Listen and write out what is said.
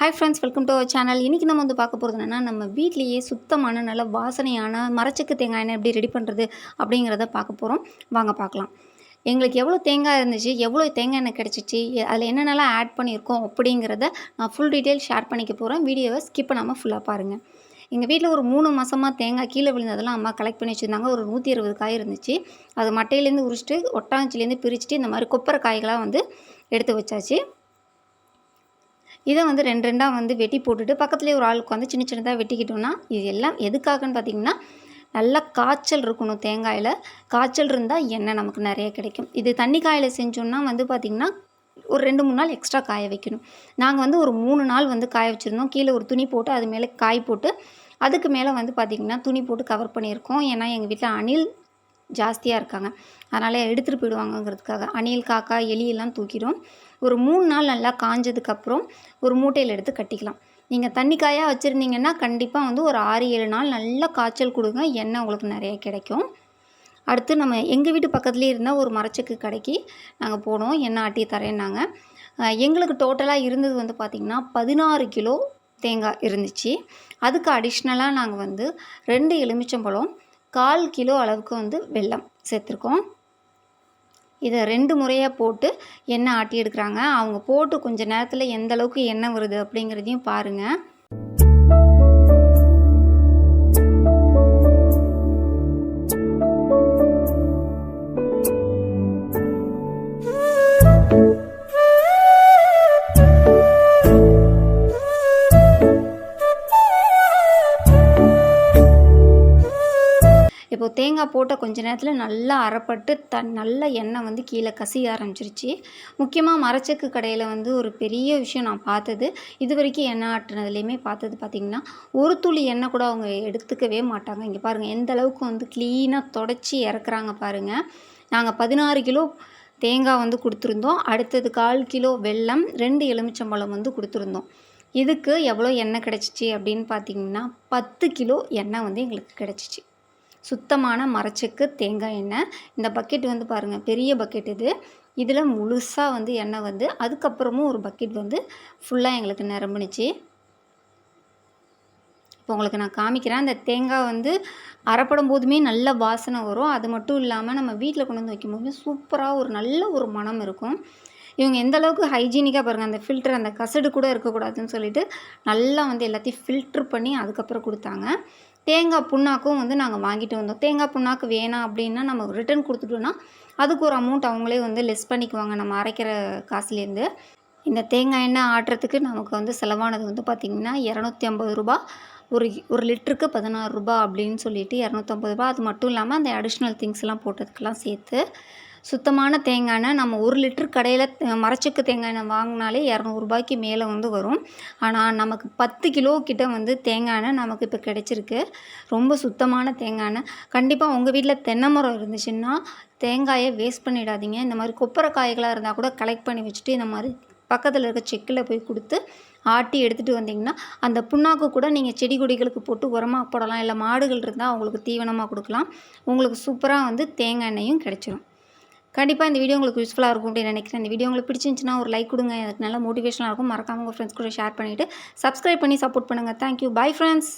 Hi friends, welcome to our channel. இன்றைக்கி நம்ம வந்து பார்க்க போகிறது என்னென்னா, நம்ம வீட்லேயே சுத்தமான நல்ல வாசனையான மரச்செக்கு தேங்காய் எண்ணெய் எப்படி ரெடி பண்ணுறது அப்படிங்கிறத பார்க்க போகிறோம். வாங்க பார்க்கலாம். எங்களுக்கு எவ்வளோ தேங்காய் இருந்துச்சு, எவ்வளோ தேங்காய் எண்ணெய் கிடச்சிச்சு, அதில் என்னென்னலாம் ஆட் பண்ணியிருக்கோம் அப்படிங்கிறத நான் ஃபுல் டீட்டெயில் ஷேர் பண்ணிக்க போகிறேன். வீடியோவை ஸ்கிப் பண்ணாமல் ஃபுல்லாக பாருங்கள். எங்கள் வீட்டில் ஒரு 3 மாதமாக தேங்காய் கீழே விழுந்ததெல்லாம் அம்மா கலெக்ட் பண்ணி வச்சுருந்தாங்க. ஒரு 120 காய் இருந்துச்சு. அது மட்டையிலேருந்து உரிச்சிட்டு ஒட்டாஞ்சிலேருந்து பிரிச்சுட்டு இந்த மாதிரி கொப்பரை காய்களாக வந்து எடுத்து வச்சாச்சு. இதை வந்து 2 2 வந்து வெட்டி போட்டுட்டு பக்கத்துலேயே ஒரு ஆள் உட்காந்து சின்ன சின்னதாக வெட்டிக்கிட்டோம்னா, இது எல்லாம் எதுக்காகன்னு பார்த்திங்கன்னா, நல்லா காய்ச்சல் இருக்கணும் தேங்காயில். காய்ச்சல் இருந்தால் எண்ணெய் நமக்கு நிறைய கிடைக்கும். இது தண்ணி காயில் செஞ்சோன்னா வந்து பார்த்திங்கன்னா, ஒரு 2 3 நாள் எக்ஸ்ட்ரா காய வைக்கணும். நாங்கள் வந்து ஒரு 3 நாள் வந்து காய வச்சுருந்தோம். கீழே ஒரு துணி போட்டு அது மேலே காய் போட்டு அதுக்கு மேலே வந்து பார்த்திங்கன்னா துணி போட்டு கவர் பண்ணியிருக்கோம். ஏன்னா எங்கள் வீட்டில் அணில் ஜாஸ்தியாக இருக்காங்க. அதனால் எடுத்துகிட்டு போயிடுவாங்கங்கிறதுக்காக அணில், காக்கா, எலி எல்லாம் தூக்கிடும். ஒரு 3 நாள் நல்லா காஞ்சதுக்கப்புறம் ஒரு மூட்டையில் எடுத்து கட்டிக்கலாம். நீங்கள் தண்ணி காயாக வச்சுருந்தீங்கன்னா கண்டிப்பாக வந்து ஒரு 6 7 நாள் நல்லா காய்ச்சல் கொடுங்க. எண்ணெய் உங்களுக்கு நிறைய கிடைக்கும். அடுத்து நம்ம எங்கள் வீட்டு பக்கத்துலேயே இருந்தால் ஒரு மரச்செக்கு கடைக்கு நாங்கள் போனோம். எண்ணெய் ஆட்டி தரேன்னாங்க. எங்களுக்கு டோட்டலாக இருந்தது வந்து பார்த்திங்கன்னா 16 கிலோ தேங்காய் இருந்துச்சு. அதுக்கு அடிஷ்னலாக நாங்கள் வந்து 2 எலுமிச்சம்பழம், 1/4 கிலோ அளவுக்கு வந்து வெல்லம் சேர்த்துருக்கோம். இதை 2 முறையாக போட்டு எண்ணெய் ஆட்டி எடுக்கிறாங்க. அவங்க போட்டு கொஞ்சம் நேரத்தில் எந்த அளவுக்கு எண்ணெய் வருது அப்படிங்கிறதையும் பாருங்கள். இப்போ தேங்காய் போட்ட கொஞ்ச நேரத்தில் நல்லா அரைப்பட்டு நல்ல எண்ணெய் வந்து கீழே கசிய ஆரம்பிச்சிருச்சு. முக்கியமாக மரச்செக்கு கடையில் வந்து ஒரு பெரிய விஷயம் நான் பார்த்தது, இது வரைக்கும் எண்ணெய் ஆட்டினதுலேயுமே பார்த்தது பார்த்திங்கன்னா, ஒரு துளி எண்ணெய் கூட அவங்க எடுத்துக்கவே மாட்டாங்க. இங்கே பாருங்கள் எந்த அளவுக்கு வந்து க்ளீனாக தொடச்சி இறக்குறாங்க பாருங்கள். நாங்கள் 16 கிலோ தேங்காய் வந்து கொடுத்துருந்தோம். அடுத்தது 1/4 கிலோ வெல்லம், 2 எலுமிச்சம்பழம் வந்து கொடுத்துருந்தோம். இதுக்கு எவ்வளோ எண்ணெய் கிடச்சிச்சு அப்படின்னு பார்த்திங்கன்னா 10 கிலோ எண்ணெய் வந்து எங்களுக்கு கிடச்சிச்சு. சுத்தமான மரச்செக்கு தேங்காய் எண்ணெய். இந்த பக்கெட் வந்து பாருங்கள், பெரிய பக்கெட் இது. இதில் முழுசாக வந்து எண்ணெய் வந்து அதுக்கப்புறமும் ஒரு பக்கெட் வந்து ஃபுல்லாக எங்களுக்கு நிரம்புனுச்சு. இப்போ உங்களுக்கு நான் காமிக்கிறேன். அந்த தேங்காய் வந்து அரைப்படும் போதுமே நல்ல வாசனை வரும். அது மட்டும் இல்லாமல் நம்ம வீட்டில் கொண்டு வந்து வைக்கும்போது சூப்பராக ஒரு நல்ல ஒரு மனம் இருக்கும். இவங்க எந்த அளவுக்கு ஹைஜீனிக்காக பாருங்கள், அந்த ஃபில்டர் அந்த கசடு கூட இருக்கக்கூடாதுன்னு சொல்லிட்டு நல்லா வந்து எல்லாத்தையும் ஃபில்ட்ரு பண்ணி அதுக்கப்புறம் கொடுத்தாங்க. தேங்காய் புண்ணாக்கும் வந்து நாங்கள் வாங்கிட்டு வந்தோம். தேங்காய் புண்ணாக்கு வேணாம் அப்படின்னா நம்ம ரிட்டன் கொடுத்துட்டோன்னா அதுக்கு ஒரு அமௌண்ட் அவங்களே வந்து லெஸ் பண்ணிக்குவாங்க நம்ம அரைக்கிற காசுலேருந்து. இந்த தேங்காய் எண்ணெய் ஆட்டுறதுக்கு நமக்கு வந்து செலவானது வந்து பார்த்திங்கன்னா 250 ரூபா. ஒரு லிட்டருக்கு 16 ரூபா அப்படின்னு சொல்லிட்டு 250 ரூபா. அது மட்டும் இல்லாமல் அந்த அடிஷ்னல் திங்ஸ்லாம் போட்டதுக்கெல்லாம் சேர்த்து சுத்தமான தேங்காய் எண்ணெய் நம்ம 1 லிட்டர் கடையில் மரச்செக்கு தேங்காய் எண்ணெய் வாங்கினாலே 200 ரூபாய்க்கு மேலே வந்து வரும். ஆனால் நமக்கு 10 கிலோ கிட்ட வந்து தேங்காய் எண்ணெய் நமக்கு இப்போ கிடச்சிருக்கு. ரொம்ப சுத்தமான தேங்காய் எண்ணெய். கண்டிப்பாக உங்கள் வீட்டில் தென்னை மரம் இருந்துச்சுன்னா தேங்காயை வேஸ்ட் பண்ணிடாதீங்க. இந்த மாதிரி கொப்பரை காய்களாக இருந்தால் கூட கலெக்ட் பண்ணி வச்சுட்டு இந்த மாதிரி பக்கத்தில் இருக்க செக்கில் போய் கொடுத்து ஆட்டி எடுத்துகிட்டு வந்தீங்கன்னா அந்த புண்ணாக்கு கூட நீங்கள் செடி கொடிகளுக்கு போட்டு உரமாக போடலாம். இல்லை மாடுகள் இருந்தால் அவங்களுக்கு தீவனமாக கொடுக்கலாம். உங்களுக்கு சூப்பராக வந்து தேங்காய் எண்ணெயும் கிடைச்சிடும். கண்டிப்பாக இந்த வீடியோ உங்களுக்கு யூஸ்ஃபுல்லாக இருக்கும் அப்படின்னு நினைக்கிறேன். இந்த வீடியோ உங்களுக்கு பிடிச்சிருந்துச்சுன்னா ஒரு லைக் கொடுங்க. எனக்கு நல்ல மோட்டிவேஷனாக இருக்கும். மறக்காமல் உங்கள் ஃப்ரெண்ட்ஸ் கூட ஷேர் பண்ணிவிட்டு சப்ஸ்கிரைப் பண்ணி சப்போர்ட் பண்ணுங்கள். தேங்க்யூ. Bye friends.